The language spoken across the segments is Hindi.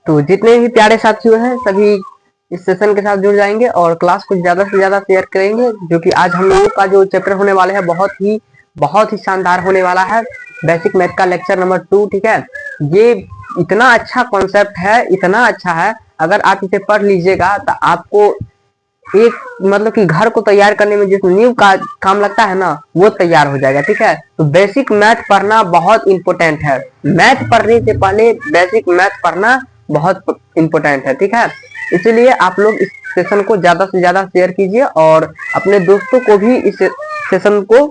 तो जितने भी प्यारे साथियों हैं सभी इस सेशन के साथ जुड़ जाएंगे और क्लास को ज्यादा से ज्यादा शेयर करेंगे, जो कि आज हम लोगों का जो चैप्टर होने वाले है बहुत ही शानदार होने वाला है। बेसिक मैथ का लेक्चर नंबर 2, ठीक है। ये इतना अच्छा कॉन्सेप्ट है, इतना अच्छा है, अगर आप इसे पढ़ लीजिएगा तो आपको एक मतलब कि घर को तैयार करने में जिस नींव का काम लगता है ना, वो तैयार हो जाएगा, ठीक है। तो बेसिक मैथ पढ़ना बहुत इंपॉर्टेंट है। मैथ पढ़ने से पहले बेसिक मैथ पढ़ना बहुत इंपॉर्टेंट है, ठीक है। इसीलिए आप लोग इस सेशन को ज्यादा से ज्यादा शेयर कीजिए और अपने दोस्तों को भी इस सेशन को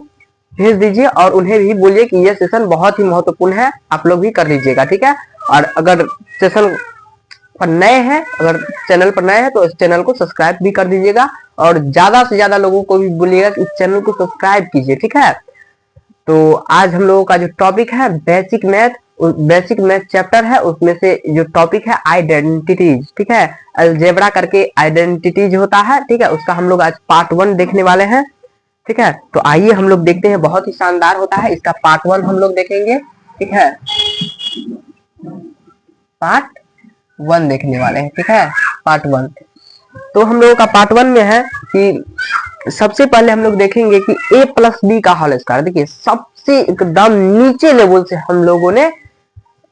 भेज दीजिए और उन्हें भी बोलिए कि यह सेशन बहुत ही महत्वपूर्ण है, आप लोग भी कर लीजिएगा, ठीक है। और अगर सेशन पर नए हैं, अगर चैनल पर नए हैं तो इस चैनल को सब्सक्राइब भी कर दीजिएगा और ज्यादा से ज्यादा लोगों को भी बोलिएगा कि इस चैनल को सब्सक्राइब कीजिए, ठीक है। तो आज हम लोगों का जो टॉपिक है बेसिक मैथ चैप्टर है, उसमें से जो टॉपिक है आइडेंटिटीज, ठीक है। अलजेब्रा करके आइडेंटिटीज होता है, ठीक है, उसका हम लोग आज पार्ट 1 देखने वाले हैं, ठीक है। तो आइए हम लोग देखते हैं, बहुत ही शानदार होता है, इसका पार्ट 1 हम लोग देखेंगे, ठीक है। पार्ट 1 देखने वाले हैं, ठीक है, पार्ट 1। तो हम लोगों का पार्ट 1 में है कि सबसे पहले हम लोग देखेंगे कि a प्लस बी का होल स्क्वायर। देखिए सबसे एकदम नीचे लेवल से हम लोगों ने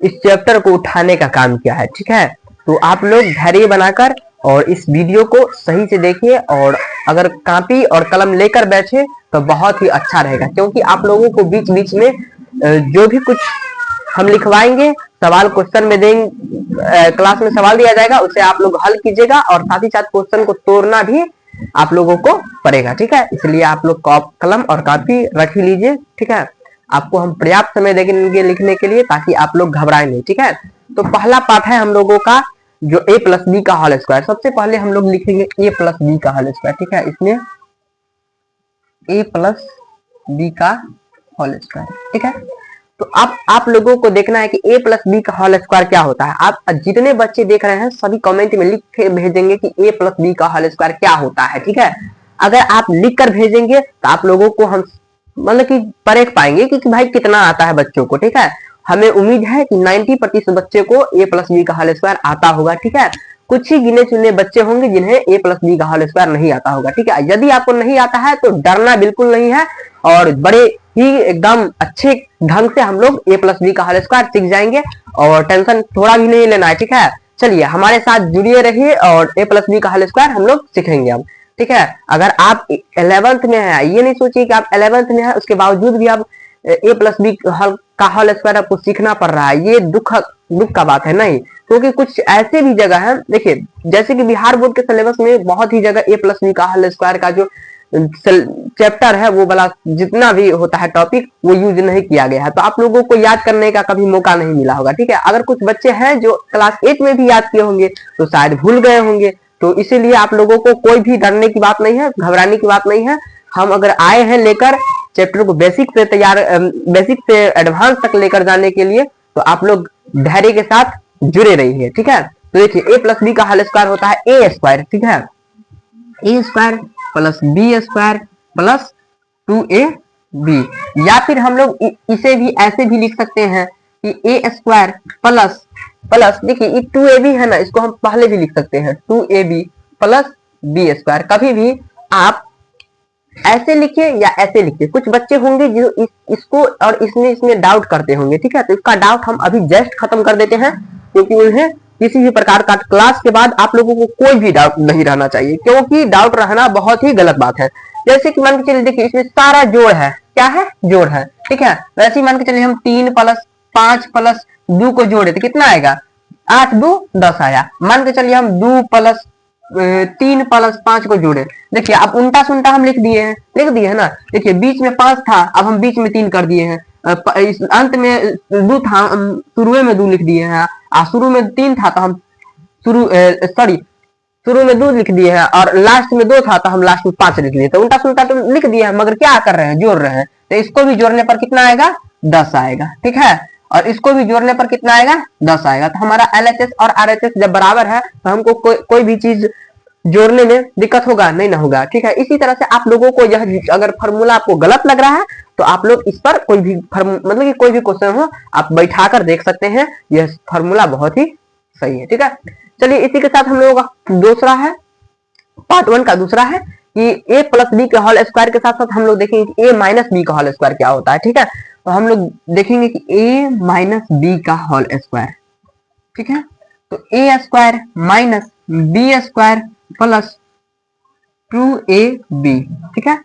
इस चैप्टर को उठाने का काम किया है, ठीक है। तो आप लोग धैर्य बनाकर और इस वीडियो को सही से देखिए और अगर कॉपी और कलम लेकर बैठे तो बहुत ही अच्छा रहेगा, क्योंकि आप लोगों को बीच बीच में जो भी कुछ हम लिखवाएंगे, सवाल क्वेश्चन में देंगे, क्लास में सवाल दिया जाएगा, उसे आप लोग हल कीजिएगा और साथ ही साथ क्वेश्चन को तोड़ना भी आप लोगों को पड़ेगा, ठीक है। इसलिए आप लोग कलम और कॉपी रख ही लीजिए, ठीक है। आपको हम पर्याप्त समय देंगे लिखने के लिए, ताकि आप लोग घबराए नहीं, ठीक है। तो पहला पार्ट है हम लोगों का जो a प्लस बी का होल स्क्वायर। सबसे पहले हम लोग लिखेंगे a प्लस बी का होल स्क्वायर, ठीक है। इसमें a प्लस बी का होल स्क्वायर, ठीक है। तो अब आप लोगों को देखना है कि a प्लस बी का होल स्क्वायर क्या होता है। आप जितने बच्चे देख रहे हैं सभी कमेंट में लिख के भेजेंगे कि a प्लस बी का होल स्क्वायर क्या होता है, ठीक है। अगर आप लिख कर भेजेंगे तो आप लोगों को हम मतलब कि परख पाएंगे कि भाई कितना आता है बच्चों को, ठीक है। हमें उम्मीद है कि 90% बच्चे को a प्लस बी का होल स्क्वायर आता होगा, ठीक है। कुछ ही गिने चुने बच्चे होंगे जिन्हें a प्लस बी का होल स्क्वायर नहीं आता होगा, ठीक है। यदि आपको नहीं आता है तो डरना बिल्कुल नहीं है और बड़े ही एकदम अच्छे ढंग से हम लोग a प्लस बी का होल स्क्वायर सीख जाएंगे और टेंशन थोड़ा भी नहीं लेना है, ठीक है। चलिए हमारे साथ जुड़िए रहिए और a प्लस बी का होल स्क्वायर हम लोग सीखेंगे अब, ठीक है। अगर आप 11th में है, ये नहीं सोचिए कि आप 11th में है उसके बावजूद भी आप a प्लस बी का होल स्क्वायर आपको सीखना पड़ रहा है, ये दुख का बात है नहीं। क्योंकि कुछ ऐसे भी जगह है, देखिए जैसे कि बिहार बोर्ड के सिलेबस में बहुत ही जगह a प्लस बी का होल स्क्वायर का जो चैप्टर है वो वाला जितना भी होता है टॉपिक वो यूज नहीं किया गया है, तो आप लोगों को याद करने का कभी मौका नहीं मिला होगा, ठीक है। अगर कुछ बच्चे हैं जो क्लास 8 में भी याद किए होंगे तो शायद भूल गए होंगे, तो इसीलिए आप लोगों को कोई भी डरने की बात नहीं है, घबराने की बात नहीं है। हम अगर आए हैं लेकर चैप्टर को बेसिक से एडवांस तक लेकर जाने के लिए, तो आप लोग धैर्य के साथ जुड़े रहिए, ठीक है। तो देखिए a प्लस बी का होल स्क्वायर होता है a स्क्वायर, ठीक है, a square plus B square plus 2ab, या फिर हम लोग इसे भी ऐसे भी लिख सकते हैं कि a स्क्वायर प्लस देखिए ये 2ab है ना, इसको हम पहले भी लिख सकते हैं 2ab प्लस बी स्क्वायर। कभी भी आप ऐसे लिखिए या ऐसे लिखिए, कुछ बच्चे होंगे जो इसको और इसमें डाउट करते होंगे, ठीक है। तो इसका डाउट हम अभी जस्ट खत्म कर देते हैं, क्योंकि उन्हें किसी भी प्रकार का क्लास के बाद आप लोगों को कोई भी डाउट नहीं रहना चाहिए, क्योंकि डाउट रहना बहुत ही गलत बात है। जैसे कि मान के चलिए देखिए इसमें सारा जोड़ है, क्या है, जोड़ है, ठीक है। वैसे ही मान के चलिए हम 3 प्लस 5 प्लस 2 को जोड़े तो कितना आएगा, 8 2 10 आया। मान के चलिए हम 2 प्लस 3 प्लस 5 को जोड़े, देखिए अब उल्टा सुल्टा हम लिख दिए है ना। देखिए बीच में 5 था, अब हम बीच में 3 कर दिए हैं, अंत में 2 था, शुरू में 2 लिख दिए हैं, शुरू में 3 था तो हम शुरू में 2 लिख दिए हैं और लास्ट में 2 था तो हम लास्ट में 5 लिख दिए। तो उल्टा सुल्टा तो लिख दिए हैं, मगर क्या कर रहे हैं, जोड़ रहे हैं। तो इसको भी जोड़ने पर कितना आएगा, 10 आएगा, ठीक है। और इसको भी जोड़ने पर कितना आएगा, 10 आएगा। तो हमारा LHS और RHS जब बराबर है तो हमको कोई भी चीज जोड़ने में दिक्कत होगा नहीं ना होगा, ठीक है। इसी तरह से आप लोगों को यह अगर फार्मूला आपको गलत लग रहा है तो आप लोग इस पर कोई भी मतलब कि कोई भी क्वेश्चन हो आप बैठा कर देख सकते हैं, यह फार्मूला बहुत ही सही है, ठीक है। चलिए इसी के साथ हम लोगों का दूसरा है, पार्ट 1 का दूसरा है कि a प्लस बी के होल स्क्वायर के साथ साथ हम लोग देखेंगे कि a माइनस बी का होल स्क्वायर क्या होता है, ठीक है। तो हम लोग देखेंगे कि a माइनस बी का होल स्क्वायर, ठीक है। तो a square minus B square plus 2ab, ठीक है।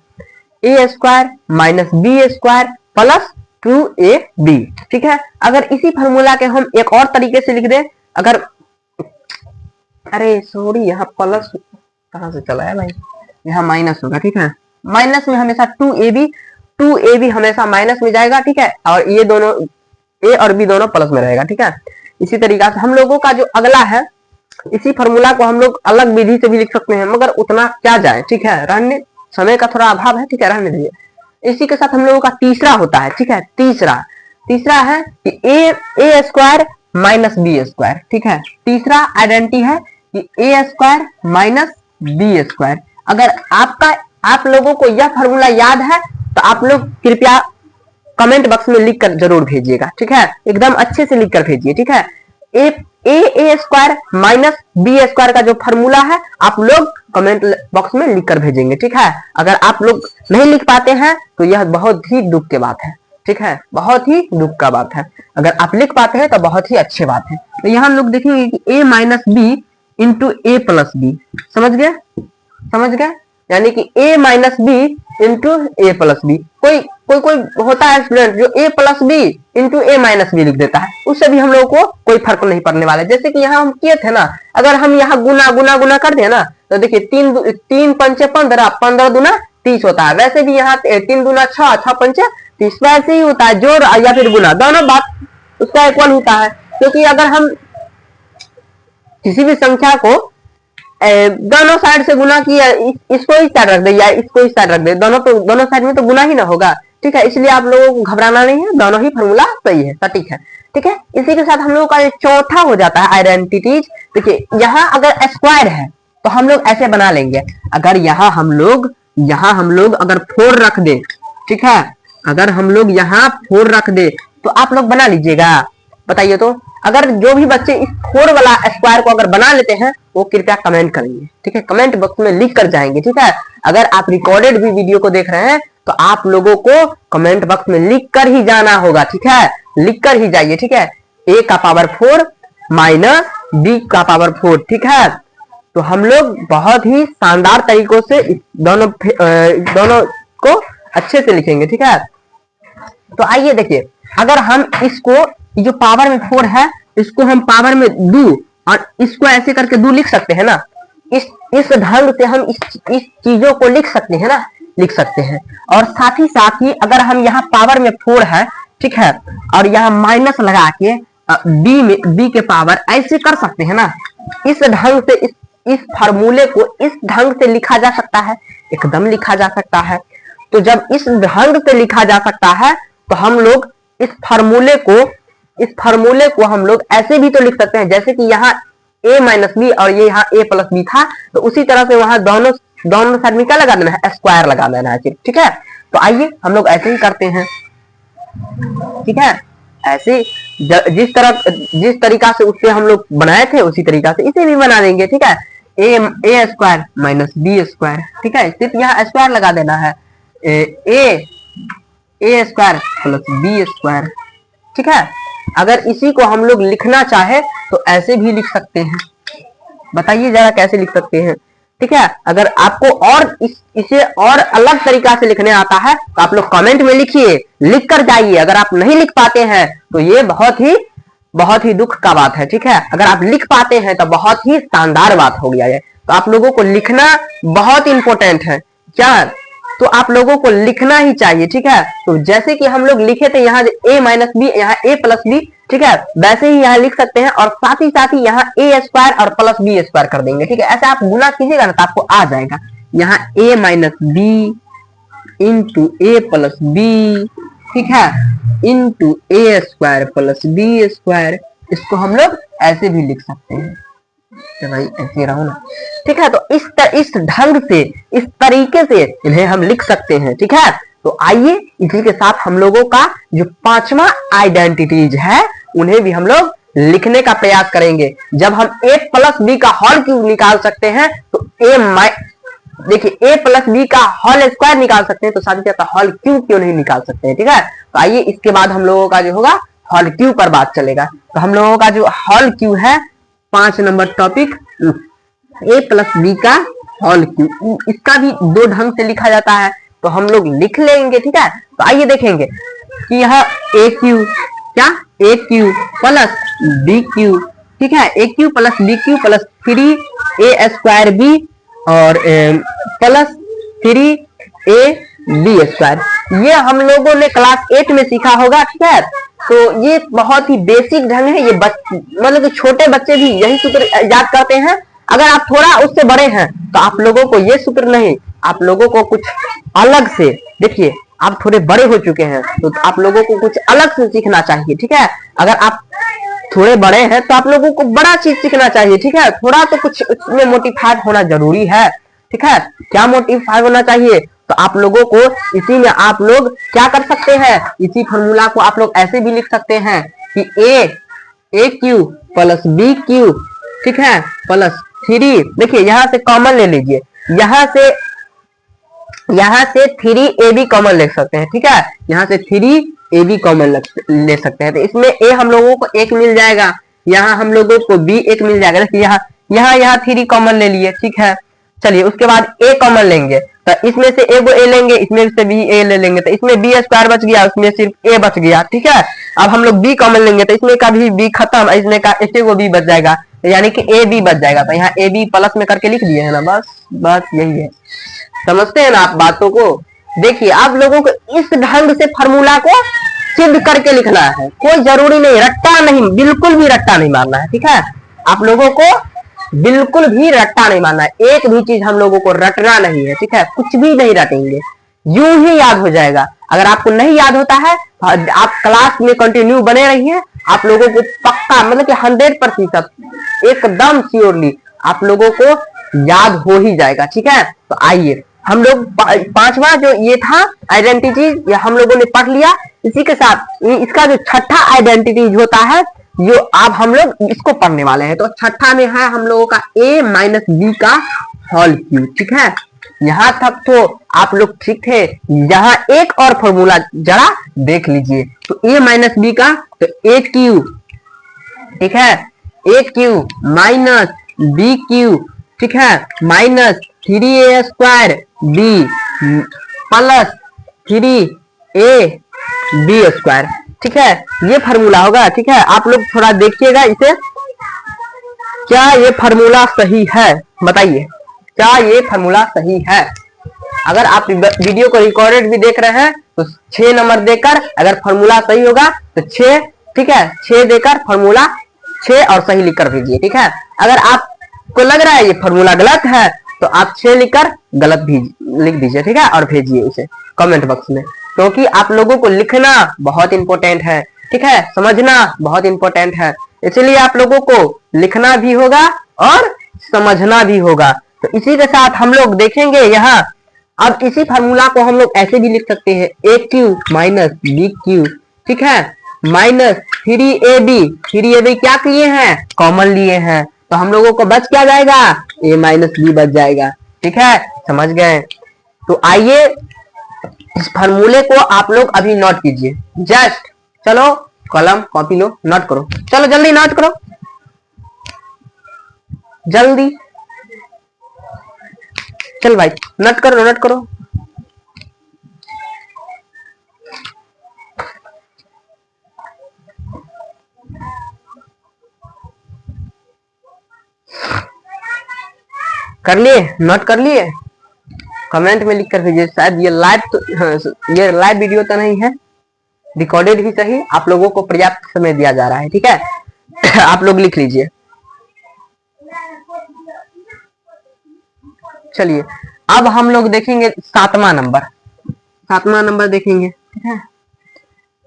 a square minus B square plus 2ab, ठीक है। अगर इसी फॉर्मूला के हम एक और तरीके से लिख दें, अगर अरे सॉरी यहाँ प्लस कहां से चला है भाई, यहाँ माइनस होगा, ठीक है। माइनस में हमेशा 2ab हमेशा माइनस में जाएगा, ठीक है। और ये दोनों a और b दोनों प्लस में रहेगा, ठीक है। इसी तरीका से हम लोगों का जो अगला है, इसी फॉर्मूला को हम लोग अलग विधि से भी लिख सकते हैं, मगर उतना क्या जाए, ठीक है। रहने समय का थोड़ा अभाव है, ठीक है, रहने दीजिए। इसी के साथ हम लोगों का तीसरा होता है, ठीक है। तीसरा है कि ए स्क्वायर माइनस बी स्क्वायर, ठीक है। तीसरा आइडेंटिटी है कि ए स्क्वायर माइनस बी स्क्वायर। अगर आप लोगों को यह फॉर्मूला याद है तो आप लोग कृपया कमेंट बॉक्स में लिख कर जरूर भेजिएगा, ठीक है। एकदम अच्छे से लिख कर भेजिए, ठीक है। ए स्क्वायर माइनस बी स्क्वायर का जो फॉर्मूला है आप लोग कमेंट बॉक्स में लिख कर भेजेंगे, ठीक है। अगर आप लोग नहीं लिख पाते हैं तो यह बहुत ही दुख की बात है, ठीक है, बहुत ही दुख का बात है। अगर आप लिख पाते हैं तो बहुत ही अच्छी बात है। तो यहाँ हम लोग देखेंगे कि a minus B into A plus B, समझ गए, यानी कि a minus B into A plus B. कोई होता है स्टूडेंट जो a plus B into A minus B लिख देता है, उससे भी हम लोगों को कोई फर्क नहीं पड़ने वाला है। जैसे कि यहाँ हम किए थे ना, अगर हम यहाँ गुना कर दे ना, तो देखिए 3 पंचे 15, 15 दूना 30 होता है। वैसे भी यहाँ 3 दूना 6, 6 पंचे 30, वैसे ही होता है, जोड़ या फिर गुना दोनों बात उसका इक्वल होता है। क्योंकि अगर हम किसी भी संख्या को दोनों साइड से गुना किया, इसको इस साइड रख दे या इसको इस साइड रख दे, दोनों साइड में तो गुना ही ना होगा, ठीक है। इसलिए आप लोगों को घबराना नहीं है, दोनों ही फॉर्मूला सही है, सटीक है, ठीक है। इसी के साथ हम लोगों का चौथा हो जाता है आइडेंटिटीज। देखिए यहाँ अगर स्क्वायर है तो हम लोग ऐसे बना लेंगे, अगर यहाँ हम लोग अगर 4 रख दे, ठीक है, अगर हम लोग यहाँ 4 रख दे तो आप लोग बना लीजिएगा, बताइए तो। अगर जो भी बच्चे इस 4 वाला स्क्वायर को अगर बना लेते हैं वो कृपया कमेंट करेंगे, ठीक है, कमेंट बॉक्स में लिख कर जाएंगे, ठीक है। अगर आप रिकॉर्डेड भी वीडियो को देख रहे हैं तो आप लोगों को कमेंट बॉक्स में लिख कर ही जाना होगा, ठीक है, लिख कर ही जाइए, ठीक है। a का पावर 4 माइनस b का पावर 4, ठीक है। तो हम लोग बहुत ही शानदार तरीकों से दोनों को अच्छे से लिखेंगे, ठीक है। तो आइए देखिए, अगर हम इसको जो पावर में 4 है इसको हम पावर में 2 और इसको ऐसे करके 2 लिख सकते हैं ना, इस ढंग से हम इस चीजों को लिख सकते हैं। और साथ ही अगर हम यहाँ पावर में 4 है, ठीक है, और यहाँ माइनस लगा के b के पावर ऐसे कर सकते हैं ना, इस ढंग से इस फार्मूले को इस ढंग से लिखा जा सकता है, एकदम लिखा जा सकता है। तो जब इस ढंग से लिखा जा सकता है तो हम लोग इस फार्मूले को हम लोग ऐसे भी तो लिख सकते हैं, जैसे कि यहाँ a माइनस बी और ये यहाँ a प्लस बी था, तो उसी तरह से वहां दोनों साइड में क्या लगा देना है, स्क्वायर लगा देना है, ठीक है। तो आइए हम लोग ऐसे ही करते हैं, ठीक है। ऐसे जिस तरीका से उससे हम लोग बनाए थे उसी तरीका से इसे भी बना देंगे, ठीक है। a square minus B square, ठीक है, सिर्फ यहाँ स्क्वायर लगा देना है, a square plus B square, ठीक है। अगर इसी को हम लोग लिखना चाहे तो ऐसे भी लिख सकते हैं, बताइए जरा कैसे लिख सकते हैं, ठीक है। अगर आपको और इसे और अलग तरीका से लिखने आता है तो आप लोग कमेंट में लिखिए, लिख कर जाइए। अगर आप नहीं लिख पाते हैं तो ये बहुत ही दुख का बात है, ठीक है। अगर आप लिख पाते हैं तो बहुत ही शानदार बात हो गया है। तो आप लोगों को लिखना बहुत इंपॉर्टेंट है, क्या, तो आप लोगों को लिखना ही चाहिए, ठीक है। तो जैसे कि हम लोग लिखे थे यहाँ a माइनस बी, यहाँ a प्लस बी, ठीक है, वैसे ही यहाँ लिख सकते हैं। और साथ ही यहाँ a स्क्वायर और प्लस बी स्क्वायर कर देंगे, ठीक है। ऐसे आप गुना कीजिएगा ना तो आपको आ जाएगा, यहाँ a minus B into A plus B, ठीक है, into A square plus B square. इसको हम लोग ऐसे भी लिख सकते हैं, तो भाई ऐसे रहो ना, ठीक है। तो इस ढंग से, इस तरीके से इन्हें हम लिख सकते हैं, ठीक है। तो आइए इसी के साथ हम लोगों का जो 5वां आइडेंटिटीज है उन्हें भी हम लोग लिखने का प्रयास करेंगे। जब हम a प्लस बी का होल क्यूब निकाल सकते हैं तो देखिए a प्लस बी का होल स्क्वायर निकाल सकते हैं, तो साथ ही साथ होल क्यूब क्यों नहीं निकाल सकते हैं। ठीक है, तो आइए इसके बाद हम लोगों का जो होगा होल क्यूब पर बात चलेगा। तो हम लोगों का जो होल क्यूब है 5 number topic a plus B का होल क्यूब, इसका भी दो ढंग से लिखा जाता है, तो हम लोग लिख लेंगे। ठीक है, तो आइए देखेंगे कि यह a क्यूब क्या a cube plus b cube, ठीक है, a cube plus b cube plus 3a square b और प्लस 3a b स्क्वायर, ये हम लोगों ने क्लास 8 में सीखा होगा। ठीक है, तो ये बहुत ही बेसिक ढंग है, ये मतलब कि छोटे बच्चे भी यही सूत्र याद करते हैं। अगर आप थोड़ा उससे बड़े हैं तो आप लोगों को ये सूत्र नहीं, आप लोगों को कुछ अलग से, देखिए आप थोड़े बड़े हो चुके हैं तो आप लोगों को कुछ अलग से सीखना चाहिए। ठीक है, अगर आप थोड़े बड़े हैं तो आप लोगों को बड़ा चीज सीखना चाहिए। ठीक है, थोड़ा तो कुछ उसमें मोटिफाइड होना जरूरी है। ठीक है, क्या मोटिफाइड होना चाहिए, तो आप लोगों को इसी में आप लोग क्या कर सकते हैं, इसी फॉर्मूला को आप लोग ऐसे भी लिख सकते हैं कि a cube plus B cube, ठीक है, प्लस 3, देखिए यहां से कॉमन ले लीजिए, यहां से 3ab कॉमन ले सकते हैं। ठीक है, यहां से 3ab कॉमन ले सकते हैं, तो इसमें a हम लोगों को 1 मिल जाएगा, यहाँ हम लोगों को b 1 मिल जाएगा। देखिए यहाँ 3 कॉमन ले लिए। ठीक है, चलिए उसके बाद a कॉमन लेंगे, तो इसमें से a को a लेंगे, इसमें से भी a ले लेंगे, तो इसमें b स्क्वायर बच गया, उसमें सिर्फ a बच गया। ठीक है, अब हम लोग b कॉमन लेंगे तो इसमें का भी b खत्म, इसमें का एक को b बच जाएगा, यानी कि a b बच जाएगा, तो यहाँ a b प्लस में करके लिख दिए है ना, बस यही है। समझते हैं ना आप बातों को। देखिए आप लोगों को इस ढंग से फॉर्मूला को सिद्ध करके लिखना है, कोई जरूरी नहीं, रट्टा नहीं, बिल्कुल भी रट्टा नहीं मारना है। ठीक है, आप लोगों को बिल्कुल भी रट्टा नहीं मारना है, एक भी चीज हम लोगों को रटना नहीं है। ठीक है, कुछ भी नहीं रटेंगे, यूं ही याद हो जाएगा। अगर आपको नहीं याद होता है आप क्लास में कंटिन्यू बने रहिए, आप लोगों को पक्का मतलब कि 100% एकदम श्योरली आप लोगों को याद हो ही जाएगा। ठीक है, तो आइए हम लोग पांचवा जो ये था आइडेंटिटी, ये हम लोगों ने पढ़ लिया। इसी के साथ इसका जो छठा आइडेंटिटी होता है जो अब हम लोग इसको पढ़ने वाले हैं, तो छठा में है हम लोगों का a माइनस बी का होल क्यूब। ठीक है, यहां तक तो आप लोग ठीक थे, यहाँ एक और फॉर्मूला जरा देख लीजिए, तो a माइनस बी का, तो a क्यूब, ठीक है, a cube minus B cube, ठीक है, minus 3a square b plus 3a b square. ठीक है, ये फार्मूला होगा। ठीक है, आप लोग थोड़ा देखिएगा इसे, क्या ये फार्मूला सही है, बताइए क्या ये फार्मूला सही है। अगर आप वीडियो को रिकॉर्डेड भी देख रहे हैं तो 6 नंबर देकर अगर फार्मूला सही होगा तो 6, ठीक है, 6 देकर फार्मूला 6 और सही लिखकर भेजिए। ठीक है, अगर आपको लग रहा है ये फार्मूला गलत है तो आप 6 लिखकर गलत भी लिख दीजिए। ठीक है, और भेजिए उसे कमेंट बॉक्स में, क्योंकि आप लोगों को लिखना बहुत इंपॉर्टेंट है। ठीक है, समझना बहुत इंपॉर्टेंट है, इसलिए आप लोगों को लिखना भी होगा और समझना भी होगा। तो इसी के साथ हम लोग देखेंगे यहाँ, अब इसी फार्मूला को हम लोग ऐसे भी लिख सकते हैं, a cube minus B cube, ठीक है, माइनस 3ab क्या किए हैं, कॉमन लिए हैं, तो हम लोगों को बच क्या जाएगा, a माइनस बी बच जाएगा। ठीक है, समझ गए। तो आइए इस फार्मूले को आप लोग अभी नोट कीजिए, जस्ट चलो कलम कॉपी लो, नोट करो, चलो जल्दी नोट करो, जल्दी चल भाई, नोट करो नोट करो। कर लिए, नोट कर लिए, कमेंट में लिख कर भेजिए। शायद ये लाइव तो, ये लाइव वीडियो तो नहीं है, रिकॉर्डेड ही सही, आप लोगों को पर्याप्त समय दिया जा रहा है। ठीक है, आप लोग लिख लीजिए। चलिए अब हम लोग देखेंगे 7वां नंबर देखेंगे। ठीक है,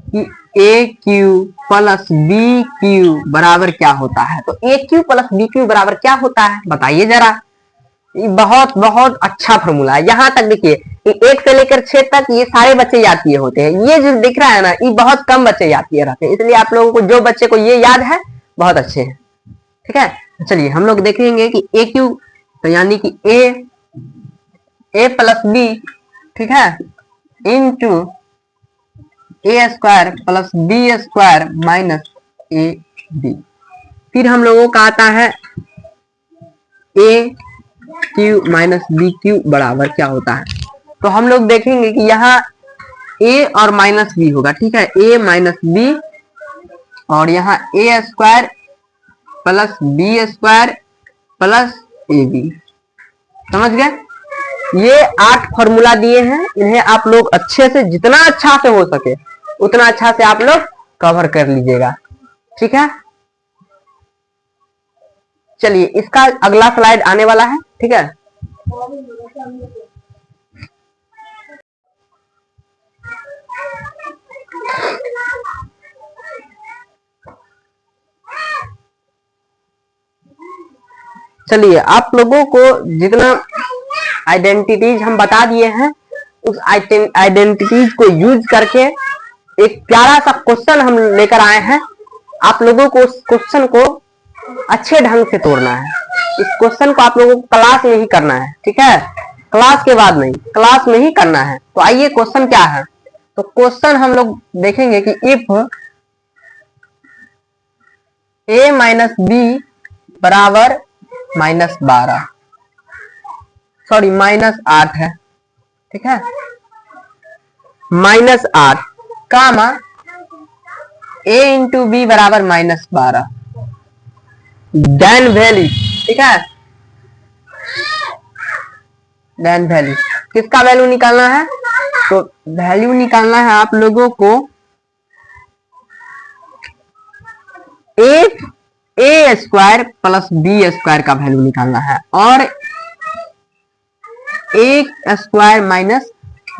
कि a cube plus B cube बराबर क्या होता है, तो a cube plus B cube बराबर क्या होता है बताइए जरा। बहुत बहुत अच्छा फॉर्मूला है, यहाँ तक देखिए 1 से लेकर 6 तक ये सारे बच्चे याद किए होते हैं, ये जो दिख रहा है ना ये बहुत कम बच्चे याद किए रहते हैं, इसलिए आप लोगों को जो बच्चे को ये याद है बहुत अच्छे हैं, ठीक है। चलिए हम लोग देखेंगे कि ए क्यू, तो यानी कि ए प्लस बी, ठीक है, into A square plus B square minus A B. फिर हम लोगों का आता है A cube minus B cube बराबर क्या होता है। तो हम लोग देखेंगे कि यहाँ ए और माइनस बी होगा, ठीक है, ए माइनस बी, और यहाँ A square plus B square plus A B. समझ गए? ये 8 फॉर्मूला दिए हैं, इन्हें आप लोग अच्छे से, जितना अच्छा से हो सके उतना अच्छा से आप लोग कवर कर लीजिएगा, ठीक है। चलिए इसका अगला स्लाइड आने वाला है, ठीक है। चलिए आप लोगों को जितना आइडेंटिटीज हम बता दिए हैं, उस आइडेंटिटीज को यूज करके एक प्यारा सा क्वेश्चन हम लेकर आए हैं। आप लोगों को उस क्वेश्चन को अच्छे ढंग से तोड़ना है। इस क्वेश्चन को आप लोगों को क्लास में ही करना है, ठीक है, क्लास के बाद नहीं, क्लास में ही करना है। तो आइए क्वेश्चन क्या है। तो क्वेश्चन हम लोग देखेंगे कि इफ ए माइनस बी बराबर -12, सॉरी -8 है, ठीक है, -8 कामा ए इंटू बी बराबर -12, देन वैल्यू, ठीक है, देन वैल्यू किसका वैल्यू निकालना है। तो वैल्यू निकालना है आप लोगों को ए स्क्वायर प्लस बी स्क्वायर का वैल्यू निकालना है, और ए स्क्वायर माइनस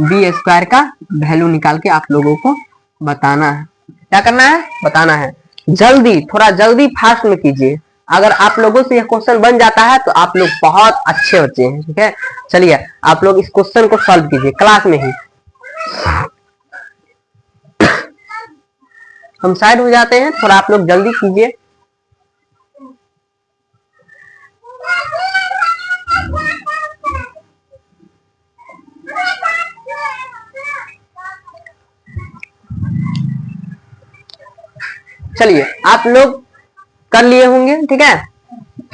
बी स्क्वायर का वैल्यू निकाल के आप लोगों को बताना है। क्या करना है? बताना है। जल्दी, थोड़ा जल्दी फास्ट में कीजिए। अगर आप लोगों से यह क्वेश्चन बन जाता है तो आप लोग बहुत अच्छे बच्चे हैं, ठीक है। चलिए आप लोग इस क्वेश्चन को सॉल्व कीजिए क्लास में ही। हम साइड हो जाते हैं, थोड़ा आप लोग जल्दी कीजिए। चलिए आप लोग कर लिए होंगे, ठीक है,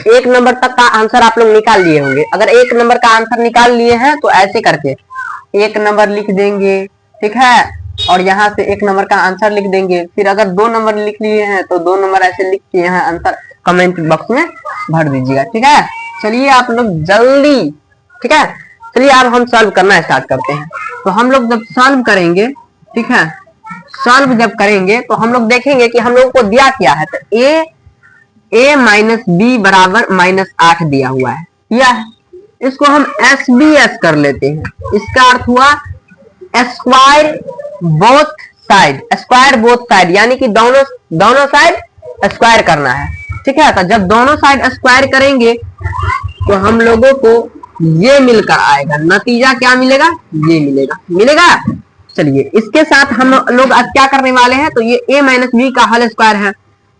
1 नंबर तक का आंसर आप लोग निकाल लिए होंगे। अगर 1 नंबर का आंसर निकाल लिए हैं तो ऐसे करके 1 नंबर लिख देंगे, ठीक है, और यहाँ से 1 नंबर का आंसर लिख देंगे। फिर अगर 2 नंबर लिख लिए हैं तो 2 नंबर ऐसे लिख के यहाँ आंसर कमेंट बॉक्स में भर दीजिएगा, ठीक है। चलिए आप लोग जल्दी, ठीक है। चलिए अब हम सॉल्व करना स्टार्ट करते हैं। तो हम लोग जब सॉल्व करेंगे, ठीक है, सॉल्व जब करेंगे तो हम लोग देखेंगे कि हम लोगों को दिया क्या है। तो ए माइनस बी बराबर -8 दिया हुआ है, यह इसको हम SBS कर लेते हैं। इसका अर्थ हुआ square both side, square both side, यानी कि दोनों साइड स्क्वायर करना है, ठीक है। तो जब दोनों साइड स्क्वायर करेंगे तो हम लोगों को ये मिलकर आएगा, नतीजा क्या मिलेगा? ये मिलेगा। चलिए इसके साथ हम लोग आज क्या करने वाले हैं। तो ये a माइनस बी का होल स्क्वायर है,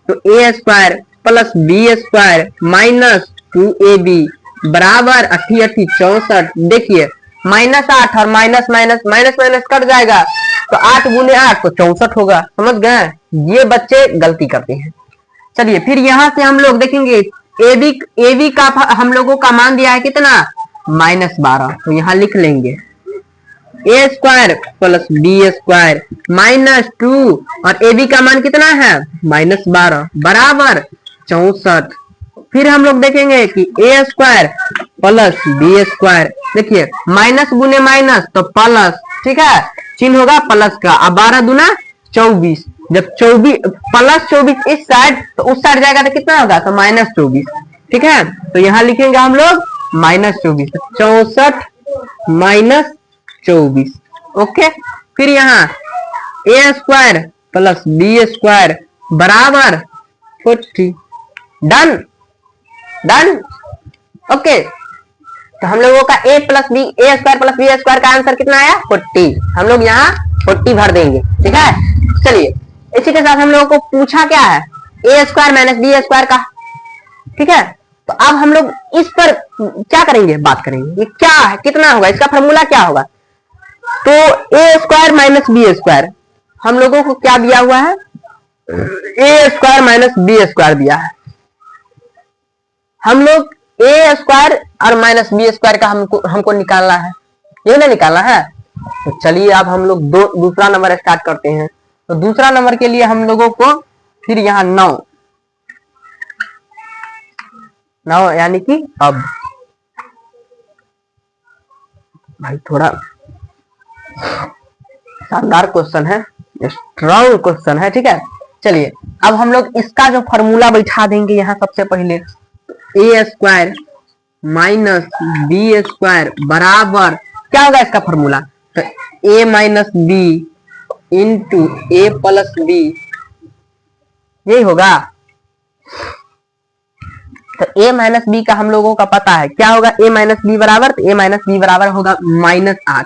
तो a square plus B square minus 2ab बराबर 88 64। देखिए -8 और माइनस कट जाएगा, तो 8 गुने 8 तो 64 होगा। समझ गए? ये बच्चे गलती करते हैं। चलिए फिर यहां से हम लोग देखेंगे ए बी का हम लोगों का मान दिया है कितना? -12, तो यहाँ लिख लेंगे ए स्क्वायर प्लस बी स्क्वायर -2, और ए बी का मान कितना है? -12 बराबर 64। फिर हम लोग देखेंगे कि ए स्क्वायर प्लस बी स्क्वायर, देखिए माइनस गुने माइनस तो प्लस, ठीक है, चिन्ह होगा प्लस का। अब 12 दूना 24, जब 24 प्लस 24 इस साइड तो उस साइड जाएगा तो कितना होगा? तो -24, ठीक है। तो यहाँ लिखेंगे हम लोग -24, 64 -24, ओके। फिर यहाँ A square plus B square बराबर 40, डन, ओके। तो हम लोगों का ए स्क्वायर प्लस बी स्क्वायर का आंसर कितना आया? 40। हम लोग यहाँ 40 भर देंगे, ठीक है। चलिए इसी के साथ हम लोगों को पूछा क्या है? ए स्क्वायर माइनस बी स्क्वायर का, ठीक है। तो अब हम लोग इस पर क्या करेंगे, बात करेंगे ये क्या है, कितना होगा, इसका फॉर्मूला क्या होगा। तो A square minus B square हम लोगों को क्या दिया हुआ है, ए स्क्वायर माइनस बी स्क्वायर दिया है। हम लोग ए स्क्वायर और माइनस बी स्क्वायर का हमको निकालना है, ये ना निकालना है। तो चलिए अब हम लोग दूसरा नंबर स्टार्ट करते हैं। तो दूसरा नंबर के लिए हम लोगों को फिर यहाँ 9 यानी कि अब भाई थोड़ा शानदार क्वेश्चन है, स्ट्रॉन्ग क्वेश्चन है, ठीक है। चलिए अब हम लोग इसका जो फॉर्मूला बैठा देंगे यहाँ सबसे पहले, ए स्क्वायर माइनस बी स्क्वायर बराबर क्या होगा इसका फॉर्मूला, तो ए minus B into A plus B, यही होगा। तो ए माइनस बी का हम लोगों का पता है क्या होगा, ए माइनस बी बराबर, तो ए माइनस बी बराबर होगा -8,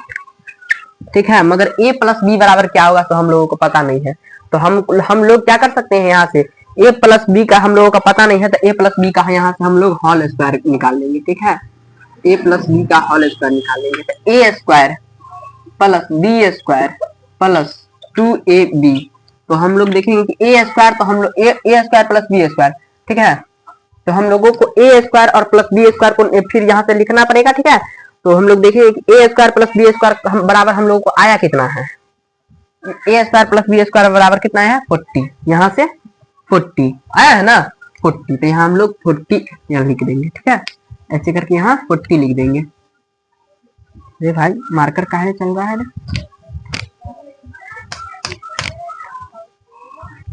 ठीक है। मगर ए प्लस बी बराबर क्या होगा तो हम लोगों को पता नहीं है। तो हम लोग क्या कर सकते हैं, यहाँ से ए प्लस बी का हम लोगों का पता नहीं है, तो ए प्लस बी का यहाँ से हम लोग होल स्क्वायर निकाल लेंगे, ठीक है। ए प्लस बी का होल स्क्वायर निकाल लेंगे, तो A square plus B square plus 2ab। तो हम लोग देखेंगे कि ए स्क्वायर, तो हम लोग ए स्क्वायर प्लस बी स्क्वायर, ठीक है। तो हम लोगों को ए स्क्वायर और प्लस बी स्क्वायर को फिर यहाँ से लिखना पड़ेगा, ठीक है। तो हम लोग देखेंगे कि ए स्क्वायर प्लस बी स्क्वायर बराबर हम लोगों को आया कितना है, ए स्क्वायर प्लस बी स्क्वायर बराबर कितना है 40, यहाँ से 40 आया है ना 40, तो यहाँ हम लोग 40 यहाँ लिख देंगे, ठीक है। ऐसे करके यहाँ 40 लिख देंगे। अरे भाई मार्कर काहे चल रहा है ना,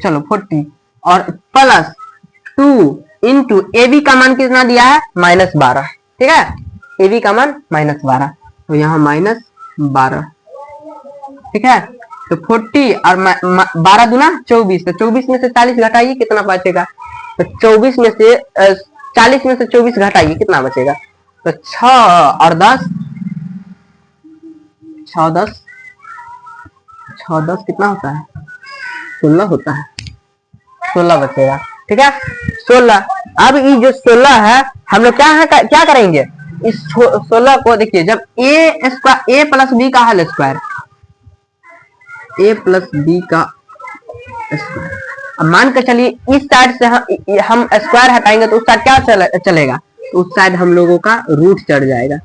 चलो 40 और प्लस 2 इंटू ए बी का मान कितना दिया है -12, ठीक है। ए बी का मान -12, तो यहाँ -12, ठीक है। तो 40 और 12 दूना 24, तो 24 में से 40 घटाइए कितना बचेगा, तो 24 में से 40 में से 24 घटाइए कितना बचेगा, तो 6 और 10, 6 10 कितना होता है 16 होता है, 16 बचेगा, ठीक है 16। अब ये जो 16 है हम लोग क्या करेंगे, इस 16 को देखिए, जब ए प्लस बी का होल स्क्वायर, ए प्लस बी का स्क्वायर, अब मान के चलिए इस साइड से हम स्क्वायर हटाएंगे तो उस साइड क्या चलेगा, तो उस साइड हम लोगों का रूट चढ़ जाएगा,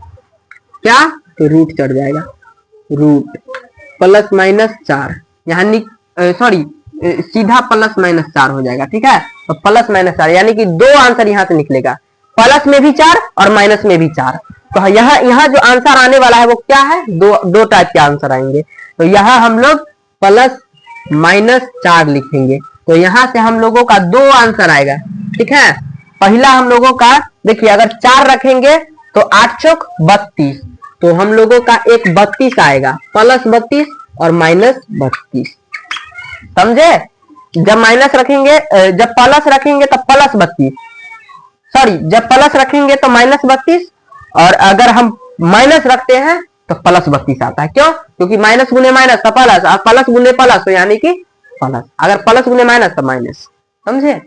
क्या, तो रूट चढ़ जाएगा, रूट प्लस माइनस 4, यानी सॉरी सीधा प्लस माइनस 4 हो जाएगा, ठीक है। तो प्लस माइनस 4 यानी कि 2 आंसर यहाँ से निकलेगा, प्लस में भी 4 और माइनस में भी 4। तो यहाँ जो आंसर आने वाला है वो क्या है, दो टाइप के आंसर आएंगे। तो यहाँ हम लोग प्लस माइनस 4 लिखेंगे, तो यहाँ से हम लोगों का 2 आंसर आएगा, ठीक है। पहला हम लोगों का देखिए, अगर 4 रखेंगे तो 8 चौक 32, तो हम लोगों का एक 32 आएगा, प्लस 32 और माइनस 32, समझे। जब माइनस रखेंगे, जब प्लस रखेंगे तो प्लस 32, सॉरी जब प्लस रखेंगे तो माइनस 32, और अगर हम माइनस रखते हैं तो प्लस 32 आता है, क्यों, क्योंकि माइनस गुने माइनस तो प्लस, और प्लस गुने प्लस तो यानी कि प्लस, अगर प्लस गुने माइनस तो माइनस, समझे।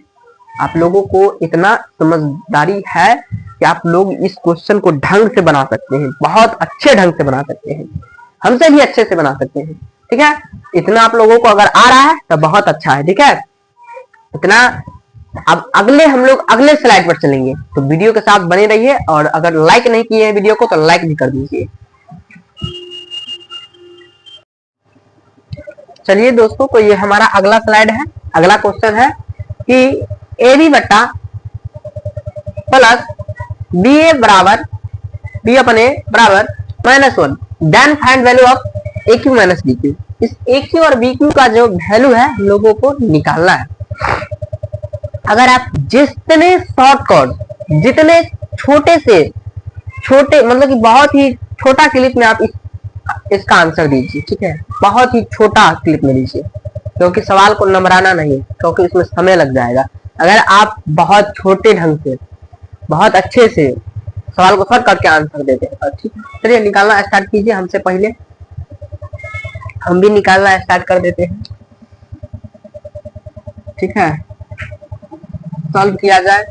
आप लोगों को इतना समझदारी है कि आप लोग इस क्वेश्चन को ढंग से बना सकते हैं, बहुत अच्छे ढंग से बना सकते हैं, हमसे भी अच्छे से बना सकते हैं, ठीक है। इतना आप लोगों को अगर आ रहा है तो बहुत अच्छा है, ठीक है। इतना अब हम लोग अगले स्लाइड पर चलेंगे, तो वीडियो के साथ बने रहिए, और अगर लाइक नहीं किए हैं वीडियो को तो लाइक भी कर दीजिए। चलिए दोस्तों, तो ये हमारा अगला स्लाइड है, अगला क्वेश्चन है कि ए बी बट्टा प्लस बी ए बराबर बी अपन ए बराबर -1, then find value of A cube minus B cube. इस ए क्यू और बी क्यू का जो वैल्यू है हम लोगों को निकालना है। अगर आप जितने शॉर्टकट, जितने छोटे से छोटे, मतलब कि बहुत ही छोटा क्लिप में आप इसका आंसर दीजिए, ठीक है, बहुत ही छोटा क्लिप में दीजिए, क्योंकि सवाल को नंबराना नहीं, क्योंकि इसमें समय लग जाएगा। अगर आप बहुत छोटे ढंग से, बहुत अच्छे से सवाल को सॉल्व करके आंसर देते हैं, ठीक है। चलिए निकालना स्टार्ट कीजिए, हमसे पहले हम भी निकालना स्टार्ट कर देते हैं, ठीक है। सॉल्व किया जाए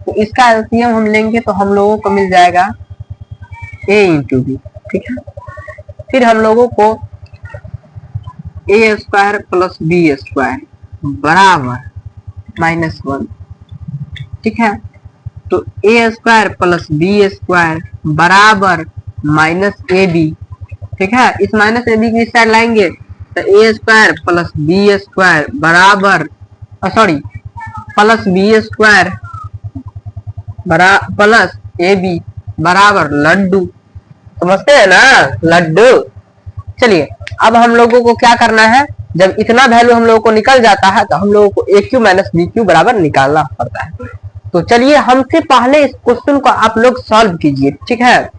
तो इसका एलसीएम हम लेंगे तो हम लोगों को मिल जाएगा a इंटू बी, ठीक है। फिर हम लोगों को ए स्क्वायर प्लस बी स्क्वायर बराबर -1, ठीक है। तो A square plus B square बराबर -ab, ठीक है। इस -ab की साइड लाएंगे तो A square plus B square बराबर plus B square plus A B बराबर लड्डू, समझते हैं ना, लड्डू। चलिए अब हम लोगों को क्या करना है, जब इतना वैल्यू हम लोगों को निकल जाता है तो हम लोगों को ए क्यू माइनस बी क्यू बराबर निकालना पड़ता है। तो चलिए हमसे पहले इस क्वेश्चन को आप लोग सॉल्व कीजिए, ठीक है।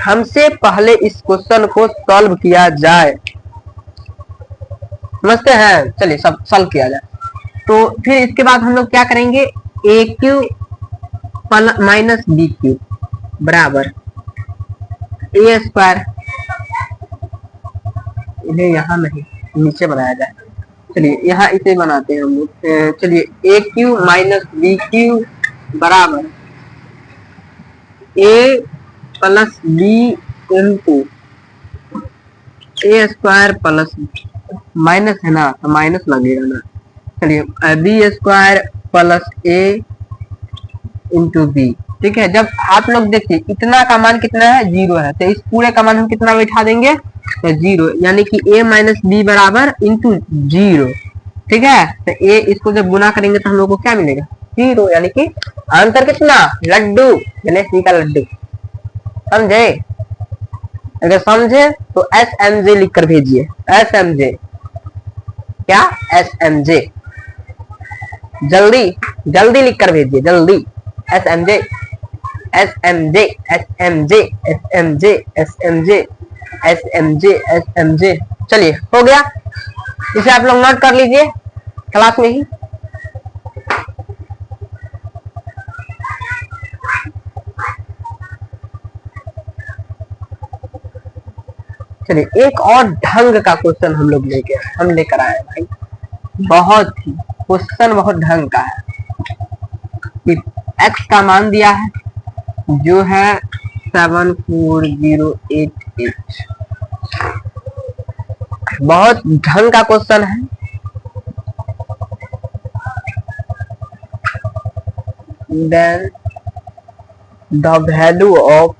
हमसे पहले इस क्वेश्चन को सॉल्व किया जाए, समझते हैं। चलिए सब सॉल्व किया जाए। तो फिर इसके बाद हम लोग क्या करेंगे, ए क्यू माइनस बी क्यू बराबर ए स्क्वायर, इन्हें यहाँ नहीं नीचे बनाया जाए, चलिए यहाँ इसे बनाते हैं हम लोग। चलिए ए क्यू माइनस बी क्यू बराबर ए plus B into A square plus minus है ना तो माइनस लगेगा ना, चलिए बी स्क्वायर प्लस ए इंटू बी, ठीक है। जब आप लोग देखिए इतना का मान कितना है, 0 है, तो इस पूरे का मान हम कितना बैठा देंगे तो 0, यानी कि a माइनस बी बराबर इंटू 0, ठीक है। तो a इसको जब गुना करेंगे तो हम लोग को क्या मिलेगा, 0, यानी कि आंसर कितना, लड्डू, गणेश जी का लड्डू, समझे। अगर समझे तो SMJ लिख कर भेजिए, SMJ, क्या SMJ, जल्दी जल्दी लिख कर भेजिए, जल्दी SMJ SMJ SMJ SMJ SMJ SMJ SMJ। चलिए हो गया, इसे आप लोग नोट कर लीजिए क्लास में ही। चलिए एक और ढंग का क्वेश्चन हम लोग लेकर आए भाई, बहुत ही क्वेश्चन बहुत ढंग का है। एक्स का मान दिया है जो है 74088, बहुत ढंग का क्वेश्चन है। Then the value of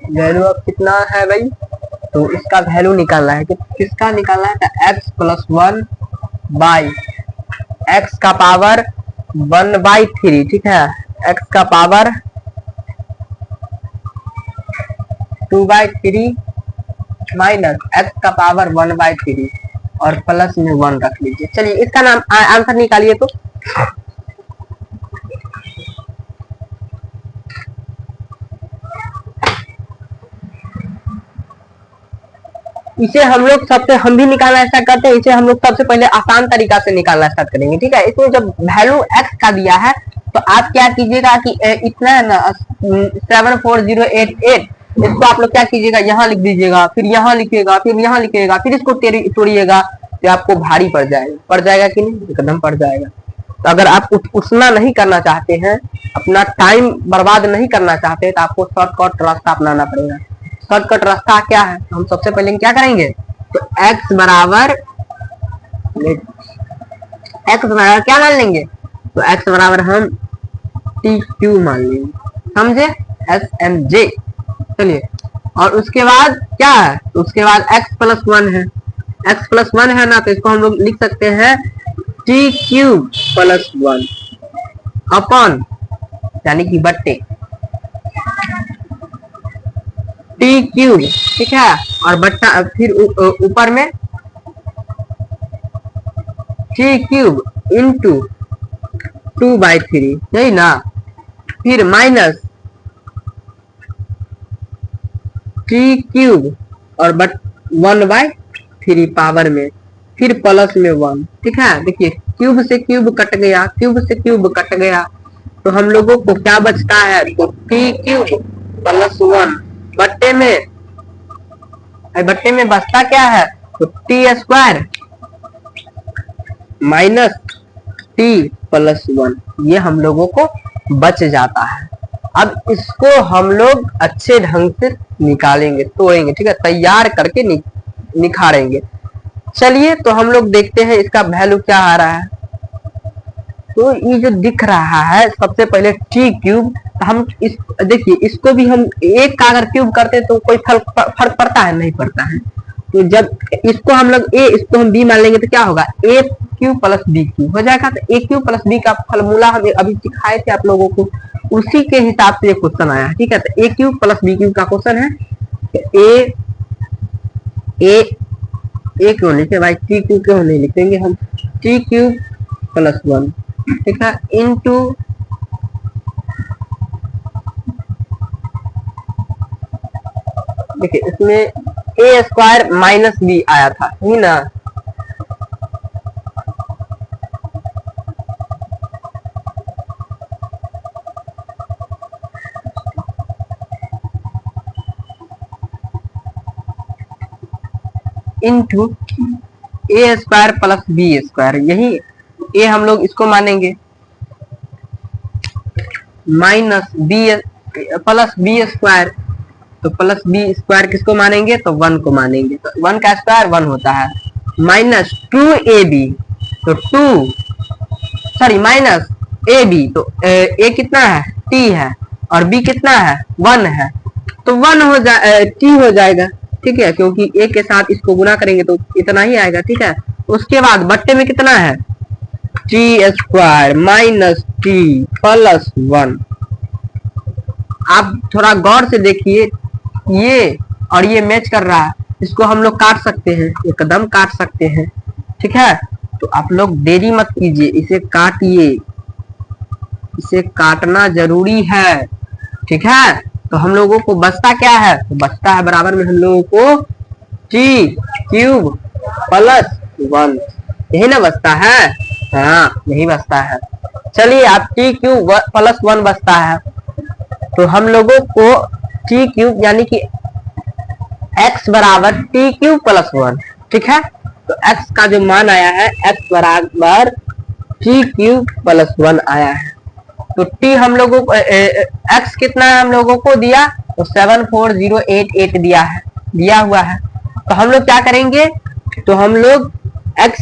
value of कितना है भाई, तो इसका वैल्यू निकालना है कि किसका निकालना है, तो x प्लस 1 बाई एक्स का पावर 1/3, ठीक है। x का पावर 2/3 माइनस x का पावर 1/3 और प्लस में 1 रख लीजिए। चलिए इसका नाम आंसर निकालिए। तो इसे हम भी निकालना स्टार्ट करते हैं। इसे हम लोग सबसे पहले आसान तरीका से निकालना स्टार्ट करेंगे, ठीक है। इसमें जब वैल्यू x का दिया है तो आप क्या कीजिएगा कि इतना है ना 74088, इसको आप लोग क्या कीजिएगा, यहाँ लिख दीजिएगा, फिर यहाँ लिखिएगा, फिर यहाँ लिखिएगा, फिर इसको तोड़िएगा तो आपको भारी पड़ जाएगा कि नहीं, एकदम पड़ जाएगा। तो अगर आप उठना नहीं करना चाहते हैं, अपना टाइम बर्बाद नहीं करना चाहते, तो आपको शॉर्टकट रास्ता अपनाना पड़ेगा। शॉर्टकट रास्ता क्या है, हम सबसे पहले क्या करेंगे, तो x बराबर क्या मान लेंगे, तो x बराबर हम TQ मान लेंगे, समझे, SMJ। चलिए और उसके बाद क्या है, तो उसके बाद x प्लस 1 है, x प्लस 1 है ना, तो इसको हम लोग लिख सकते हैं TQ प्लस 1 अपॉन, यानी कि बट्टे टी क्यूब, ठीक है, और बट्टा फिर ऊपर में टी क्यूब इंटू 2/3, यही ना, फिर माइनस टी क्यूब और 1/3 पावर में, फिर प्लस में 1, ठीक है। देखिए क्यूब से क्यूब कट गया, क्यूब से क्यूब कट गया, तो हम लोगों को क्या बचता है, तो टी क्यूब प्लस 1 बट्टे में बचता क्या है, तो T square minus T plus 1, ये हम लोगों को बच जाता है। अब इसको हम लोग अच्छे ढंग से निकालेंगे, तोड़ेंगे, ठीक है, तैयार करके निखारेंगे। चलिए तो हम लोग देखते हैं इसका वैल्यू क्या आ रहा है। तो ये जो दिख रहा है सबसे पहले टी क्यूब, हम इस देखिए इसको भी हम एक का अगर क्यूब करते तो कोई फर्क पड़ता है, नहीं पड़ता है। तो जब इसको हम लोग ए, इसको हम बी मान लेंगे तो क्या होगा, ए क्यूब प्लस बी क्यूब हो जाएगा। तो ए क्यूब प्लस बी का फॉर्मूला हम अभी सिखाए थे आप लोगों को, उसी के हिसाब से ये क्वेश्चन आया है, ठीक है। तो ए क्यूब प्लस बी क्यूब का क्वेश्चन है। ए क्यों लिखे भाई, टी क्यूब क्यों नहीं लिखेंगे हम, टी क्यूब प्लस 1, ठीक है, इंटू देखिए इसमें ए स्क्वायर माइनस बी आया था, ही ना, into A square plus B square, यही ए हम लोग इसको मानेंगे, minus B plus B square, तो प्लस बी स्क्वायर किसको मानेंगे, तो 1 को मानेंगे। तो 1 का स्क्वायर 1 होता है, माइनस 2ab, तो 2 सॉरी माइनस ए बी, तो ए कितना है, टी है, और बी कितना है, 1 है, तो 1 हो जाए टी हो जाएगा, ठीक है, क्योंकि ए के साथ इसको गुना करेंगे तो इतना ही आएगा, ठीक है। उसके बाद बट्टे में कितना है, T square minus T plus 1। आप थोड़ा गौर से देखिए, ये और ये मैच कर रहा है, इसको हम लोग काट सकते हैं, एकदम काट सकते हैं, ठीक है। तो आप लोग देरी मत कीजिए, इसे काटिए, इसे काटना जरूरी है, ठीक है। तो हम लोगों को बचता क्या है, तो बचता है बराबर में हम लोगों को टी क्यूब प्लस 1, यही ना बचता है, हाँ यही बचता है। चलिए आप टी क्यूब प्लस 1 बचता है, तो हम लोगों को टी क्यूब यानी कि x बराबर टी क्यूब प्लस 1, ठीक है। तो x का जो मान आया है, x बराबर टी क्यूब प्लस 1 आया है। तो t हम लोगों को x कितना है हम लोगों को दिया, तो 74088 दिया हुआ है। तो हम लोग क्या करेंगे, तो हम लोग x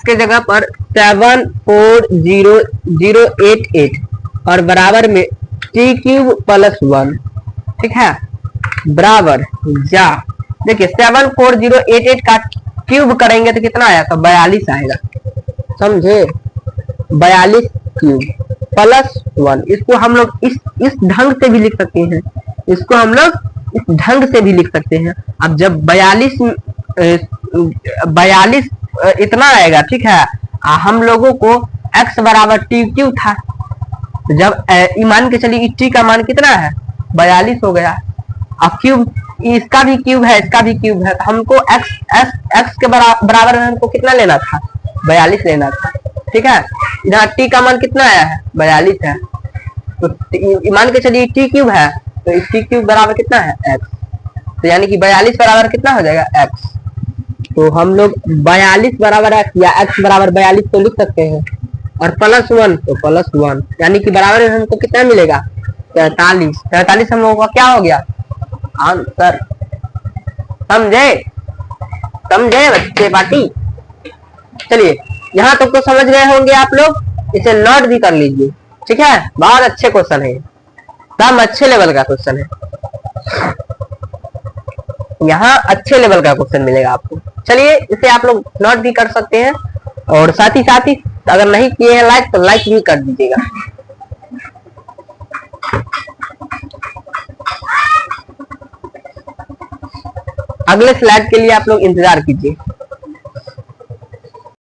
के जगह पर 74088 और बराबर में टी क्यूब प्लस 1, ठीक है, बराबर जा, देखिए 74088 का क्यूब करेंगे तो कितना आया, तो 42 आएगा, समझे, 42 क्यूब प्लस 1। इसको हम लोग इस ढंग से भी लिख सकते हैं, इसको हम लोग इस ढंग से भी लिख सकते हैं। अब जब 42 इतना आएगा, ठीक है, हम लोगों को x बराबर टी क्यूब था, तो जब मान के चलिए टी का मान कितना है, 42 हो गया। अब क्यूब इसका भी क्यूब है, इसका भी क्यूब है, हमको x के बराबर में हमको कितना लेना था, 42 लेना था, ठीक है। यहाँ टी का मान कितना आया है, 42 है, तो मान के चलिए टी क्यूब है, तो इस टी क्यूब बराबर कितना है, x, तो यानी कि 42 बराबर कितना हो जाएगा, x। तो हम लोग 42 बराबर x या x बराबर 42 तो लिख सकते हैं, और प्लस 1 तो प्लस 1, यानी कि बराबर में हमको कितना मिलेगा, 43 हम लोगों का क्या हो गया, आंसर। समझे बच्चे पार्टी। चलिए यहाँ तक तो समझ गए होंगे आप लोग, इसे नोट भी कर लीजिए, ठीक है, बहुत अच्छे क्वेश्चन है, एकदम अच्छे लेवल का क्वेश्चन है, यहाँ अच्छे लेवल का क्वेश्चन मिलेगा आपको। चलिए इसे आप लोग नोट भी कर सकते हैं, और साथ ही अगर नहीं किए हैं लाइक तो लाइक भी कर दीजिएगा। अगले स्लाइड के लिए आप लोग इंतजार कीजिए।